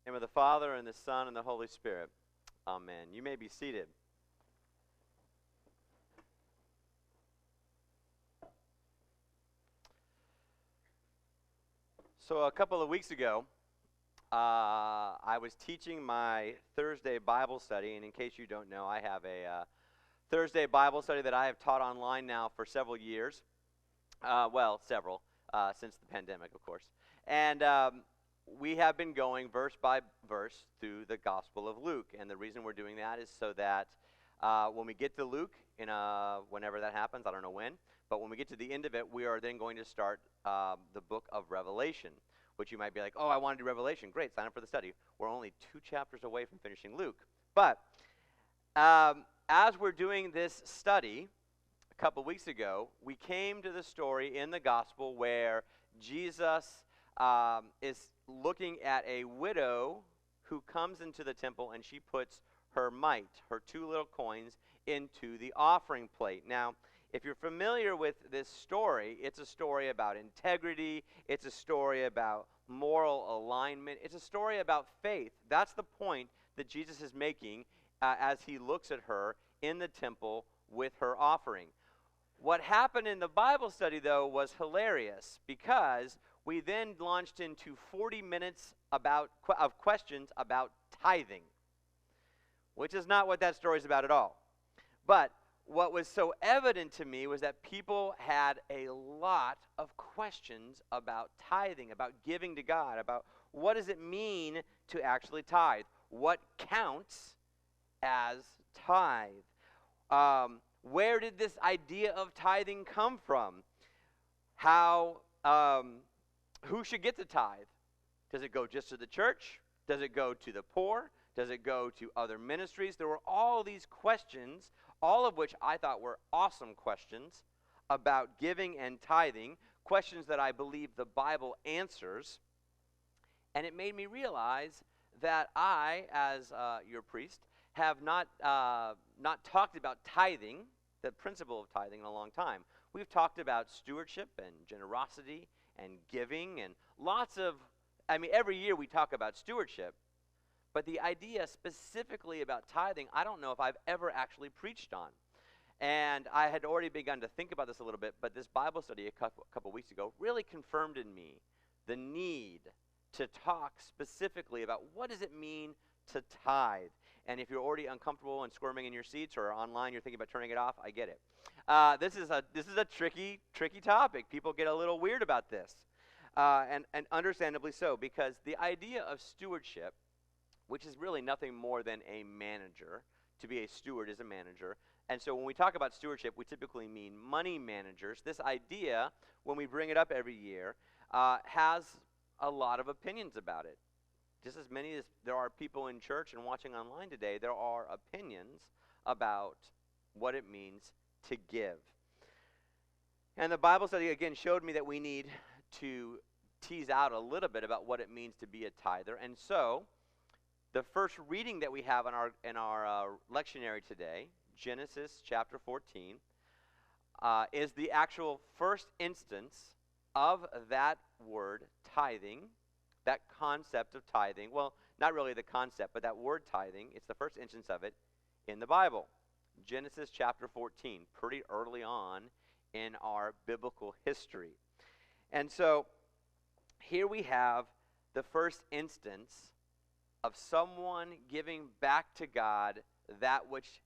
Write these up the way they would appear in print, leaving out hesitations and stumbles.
In the name of the Father, and the Son, and the Holy Spirit. Amen. You may be seated. So a couple of weeks ago, I was teaching my Thursday Bible study, and in case you don't know, I have a Thursday Bible study that I have taught online now for several years. Several, since the pandemic, of course. And we have been going verse by verse through the Gospel of Luke, and the reason we're doing that is so that when we get to Luke, whenever that happens, I don't know when, but when we get to the end of it, we are then going to start the book of Revelation, which you might be like, oh, I want to do Revelation. Great, sign up for the study. We're only 2 chapters away from finishing Luke. But as we're doing this study, a couple weeks ago, we came to the story in the Gospel where Jesus is looking at a widow who comes into the temple, and she puts her mite, her 2 little coins, into the offering plate. Now, if you're familiar with this story, it's a story about integrity. It's a story about moral alignment. It's a story about faith. That's the point that Jesus is making as he looks at her in the temple with her offering. What happened in the Bible study, though, was hilarious because we then launched into 40 minutes of questions about tithing, which is not what that story is about at all. But what was so evident to me was that people had a lot of questions about tithing, about giving to God, about what does it mean to actually tithe? What counts as tithe? Where did this idea of tithing come from? Who should get the tithe? Does it go just to the church? Does it go to the poor? Does it go to other ministries? There were all these questions, all of which I thought were awesome questions about giving and tithing, questions that I believe the Bible answers. And it made me realize that I, as your priest, have not talked about tithing, the principle of tithing, in a long time. We've talked about stewardship and generosity and giving and every year we talk about stewardship, but the idea specifically about tithing, I don't know if I've ever actually preached on. And I had already begun to think about this a little bit, but this Bible study a couple weeks ago really confirmed in me the need to talk specifically about what does it mean to tithe. And if you're already uncomfortable and squirming in your seats or online, you're thinking about turning it off, I get it. This is a tricky topic. People get a little weird about this, and understandably so, because the idea of stewardship, which is really nothing more than a manager, to be a steward is a manager. And so when we talk about stewardship, we typically mean money managers. This idea, when we bring it up every year, has a lot of opinions about it. Just as many as there are people in church and watching online today, there are opinions about what it means to give. And the Bible study, again, showed me that we need to tease out a little bit about what it means to be a tither. And so, the first reading that we have in our lectionary today, Genesis chapter 14, is the actual first instance of that word tithing, that concept of tithing. Well, not really the concept, but that word tithing. It's the first instance of it in the Bible. Genesis chapter 14, pretty early on in our biblical history. And so here we have the first instance of someone giving back to God that which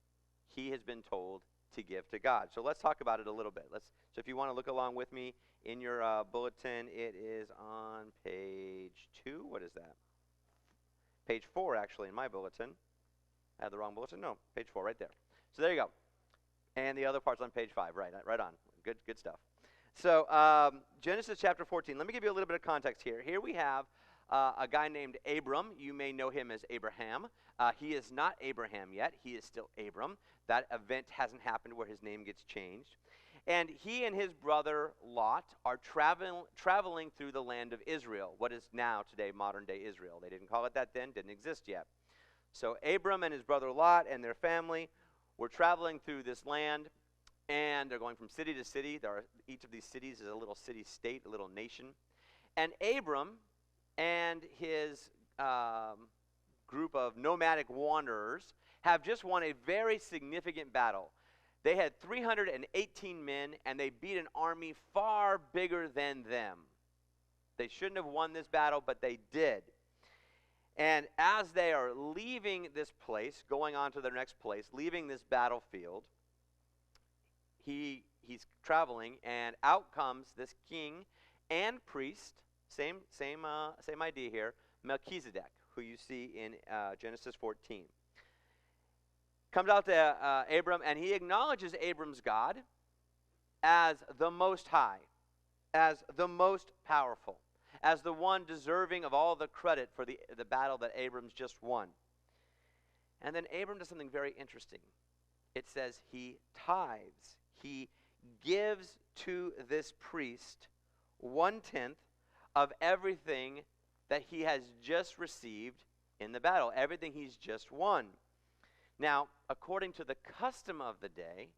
he has been told to give to God. So let's talk about it a little bit. So if you want to look along with me in your bulletin, it is on page 2. What is that? Page 4, actually, in my bulletin. I have the wrong bulletin? No, page 4, right there. So there you go. And the other part's on page 5, right on. Good stuff. So Genesis chapter 14. Let me give you a little bit of context here. Here we have a guy named Abram. You may know him as Abraham. He is not Abraham yet. He is still Abram. That event hasn't happened where his name gets changed. And he and his brother Lot are traveling through the land of Israel, what is now today modern-day Israel. They didn't call it that then, didn't exist yet. So Abram and his brother Lot and their family were traveling through this land, and they're going from city to city. Each of these cities is a little city-state, a little nation. And Abram and his group of nomadic wanderers have just won a very significant battle. They had 318 men, and they beat an army far bigger than them. They shouldn't have won this battle, but they did. And as they are leaving this place, going on to their next place, leaving this battlefield, he's traveling, and out comes this king and priest, same idea here, Melchizedek, who you see in Genesis 14. Comes out to Abram, and he acknowledges Abram's God as the Most High, as the most powerful, as the one deserving of all the credit for the battle that Abram's just won. And then Abram does something very interesting. It says he tithes. He gives to this priest 1/10 of everything that he has just received in the battle, everything he's just won. Now, according to the custom of the day,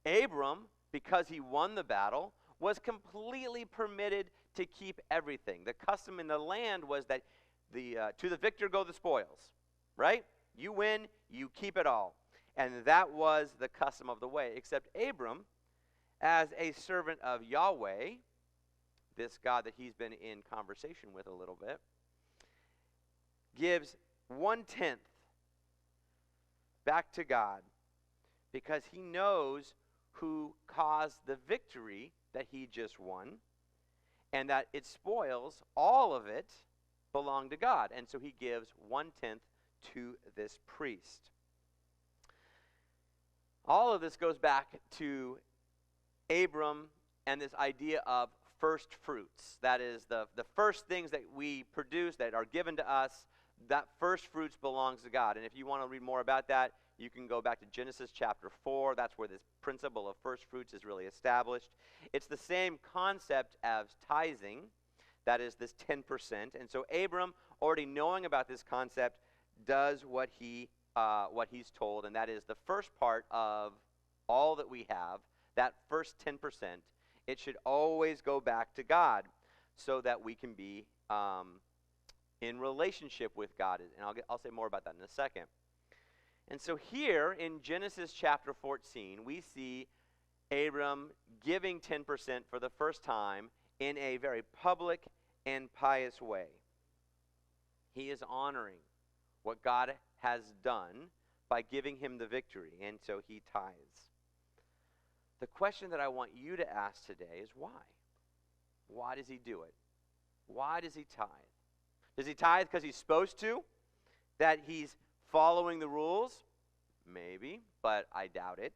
Abram, because he won the battle, was completely permitted to keep everything. The custom in the land was that to the victor go the spoils, right? You win, you keep it all. And that was the custom of the way, except Abram, as a servant of Yahweh, this God that he's been in conversation with a little bit, gives 1/10 back to God because he knows who caused the victory that he just won, and that its spoils, all of it, belong to God. And so he gives 1/10 to this priest. All of this goes back to Abram and this idea of first fruits. That is, the first things that we produce that are given to us, that first fruits belongs to God. And if you want to read more about that, you can go back to Genesis chapter 4. That's where this principle of first fruits is really established. It's the same concept as tithing, that is this 10%. And so Abram, already knowing about this concept, does what he's told, and that is the first part of all that we have, that first 10%, it should always go back to God so that we can be in relationship with God. And I'll say more about that in a second. And so here in Genesis chapter 14, we see Abram giving 10% for the first time in a very public and pious way. He is honoring what God has done by giving him the victory, and so he tithes. The question that I want you to ask today is why? Why does he do it? Why does he tithe? Does he tithe because he's supposed to? That he's following the rules? Maybe, but I doubt it.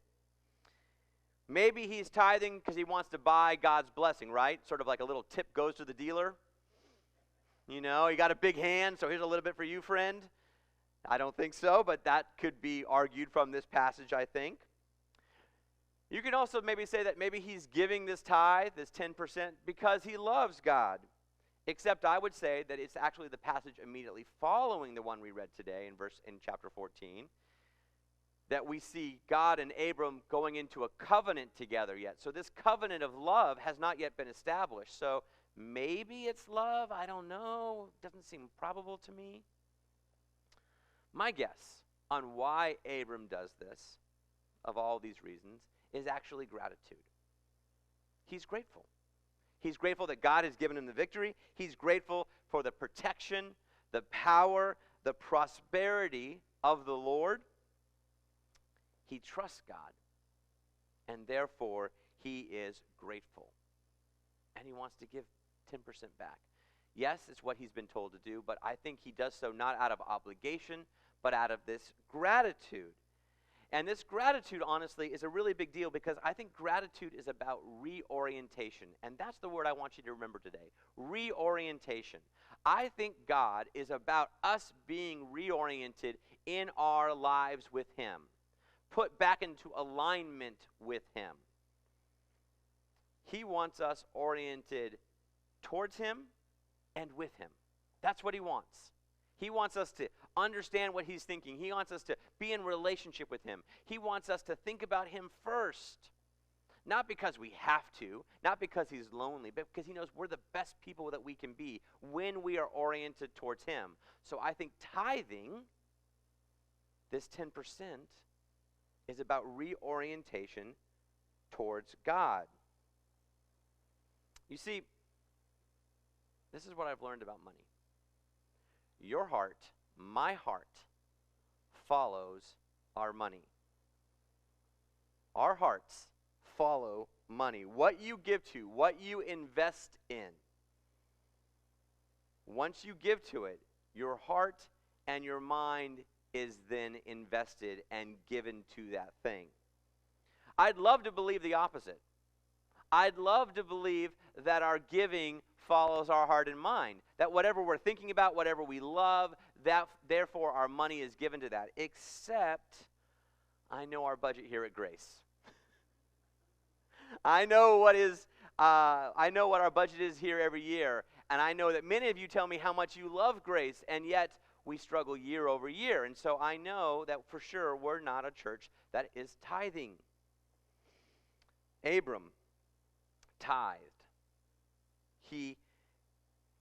Maybe he's tithing because he wants to buy God's blessing, right? Sort of like a little tip goes to the dealer. You know, you got a big hand, so here's a little bit for you, friend. I don't think so, but that could be argued from this passage, I think. You can also maybe say that maybe he's giving this tithe, this 10%, because he loves God. Except I would say that it's actually the passage immediately following the one we read today in chapter 14 that we see God and Abram going into a covenant together yet. So this covenant of love has not yet been established. So maybe it's love, I don't know. Doesn't seem probable to me. My guess on why Abram does this, of all these reasons, is actually gratitude. He's grateful. He's grateful that God has given him the victory. He's grateful for the protection, the power, the prosperity of the Lord. He trusts God, and therefore he is grateful. And he wants to give 10% back. Yes, it's what he's been told to do, but I think he does so not out of obligation, but out of this gratitude. And this gratitude, honestly, is a really big deal because I think gratitude is about reorientation. And that's the word I want you to remember today, reorientation. I think God is about us being reoriented in our lives with him, put back into alignment with him. He wants us oriented towards him and with him. That's what he wants. He wants us to understand what he's thinking. He wants us to be in relationship with him. He wants us to think about him first, Not because we have to, not because he's lonely, but because he knows we're the best people that we can be when we are oriented towards him. So I think tithing, this 10%, is about reorientation towards God. You see, this is what I've learned about money. Your heart, my heart, follows our money. Our hearts follow money. What you give to, what you invest in. Once you give to it, your heart and your mind is then invested and given to that thing. I'd love to believe the opposite. I'd love to believe that our giving follows our heart and mind. That whatever we're thinking about, whatever we love, that therefore our money is given to that. Except, I know our budget here at Grace. I know what our budget is here every year, and I know that many of you tell me how much you love Grace, and yet we struggle year over year. And so I know that for sure we're not a church that is tithing. Abram tithed. He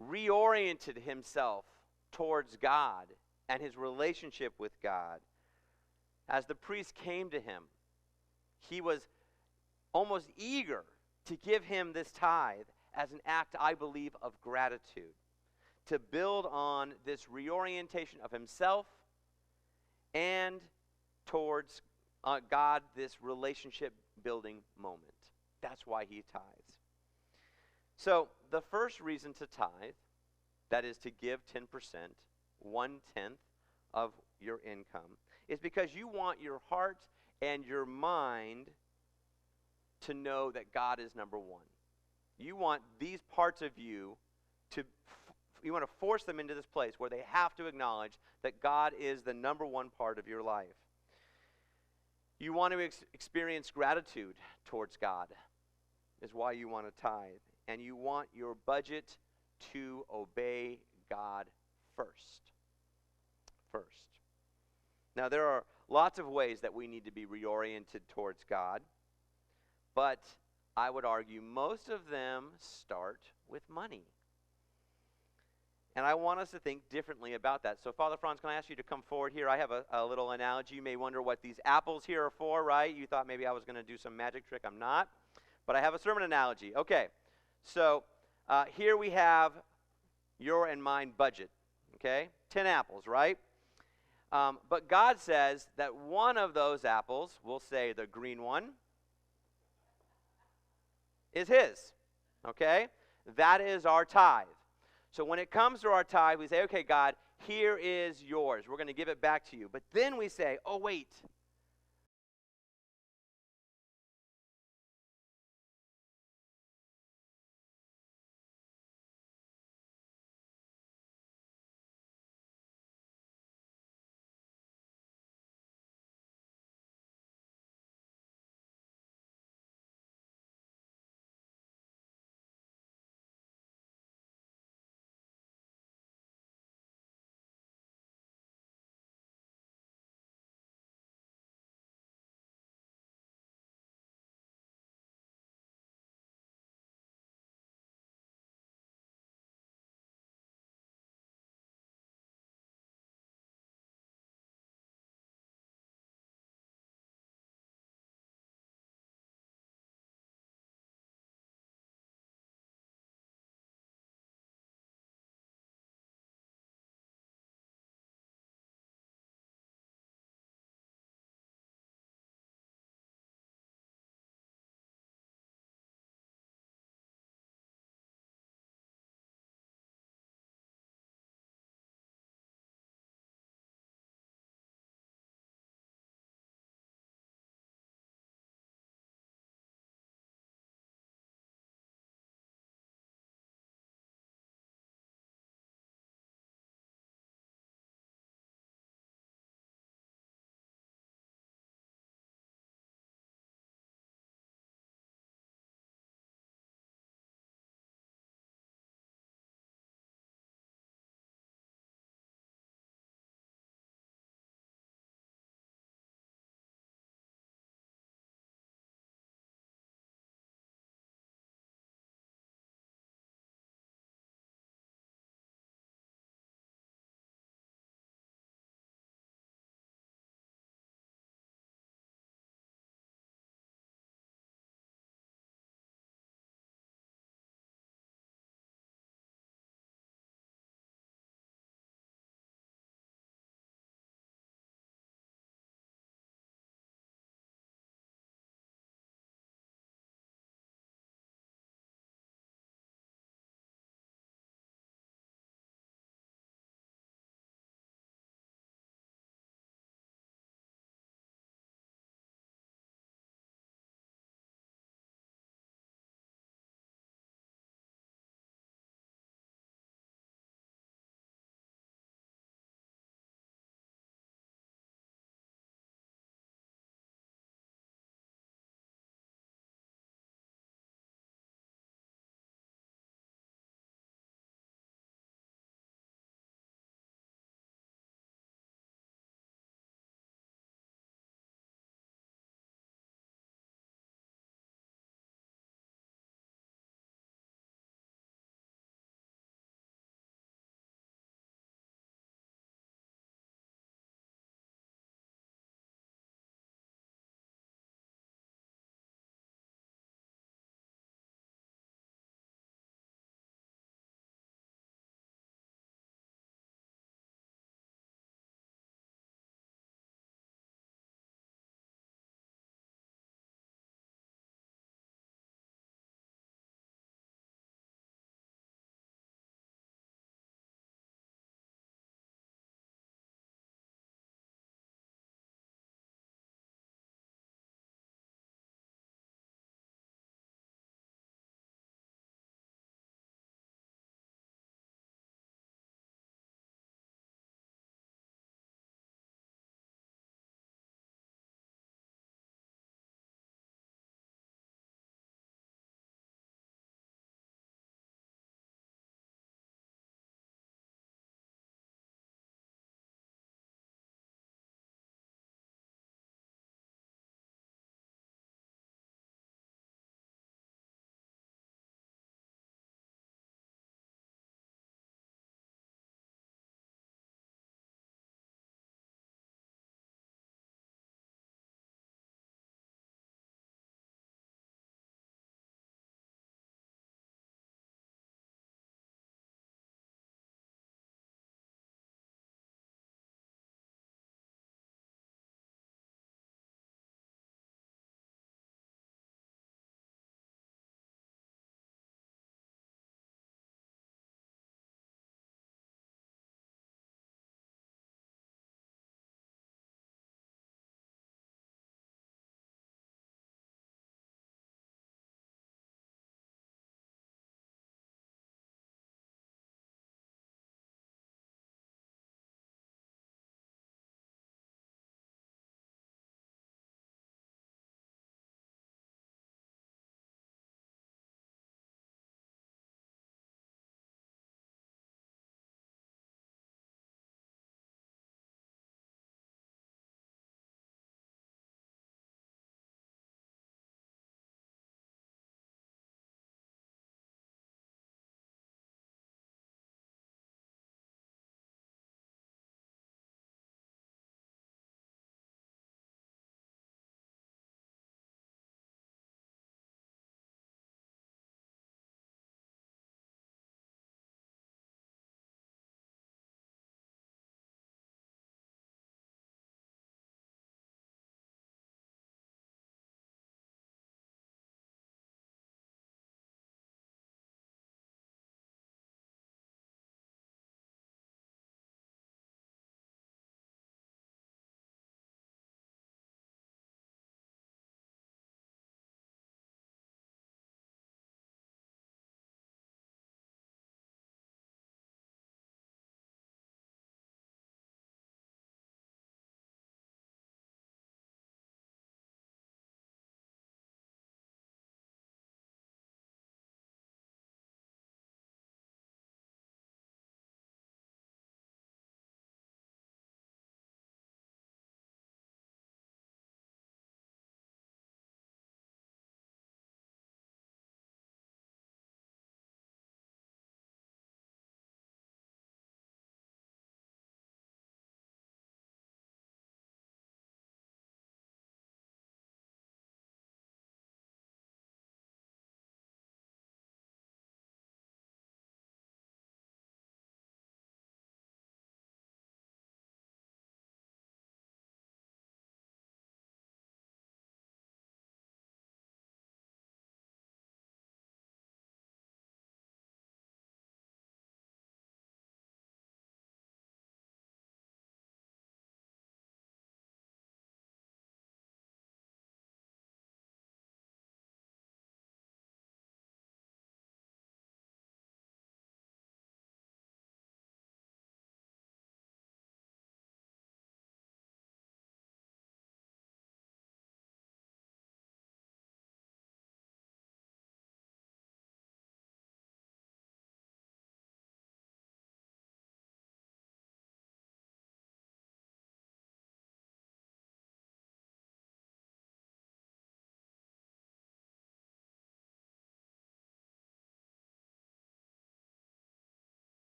reoriented himself towards God and his relationship with God. As the priest came to him, he was almost eager to give him this tithe as an act, I believe, of gratitude, to build on this reorientation of himself and towards God, this relationship building moment. That's why he tithes. So the first reason to tithe, that is to give 10%, 1/10 of your income, is because you want your heart and your mind to know that God is number one. You want these parts of you you want to force them into this place where they have to acknowledge that God is the number one part of your life. You want to experience gratitude towards God, is why you want to tithe. And you want your budget to obey God first. Now, there are lots of ways that we need to be reoriented towards God, but I would argue most of them start with money. And I want us to think differently about that. So, Father Franz, can I ask you to come forward here? I have a little analogy. You may wonder what these apples here are for, right? You thought maybe I was going to do some magic trick. I'm not. But I have a sermon analogy. Okay. So, here we have your and mine budget. Okay? 10 apples, right? But God says that one of those apples, we'll say the green one, is his. Okay? That is our tithe. So when it comes to our tithe, we say, okay, God, here is yours. We're going to give it back to you. But then we say, oh, wait,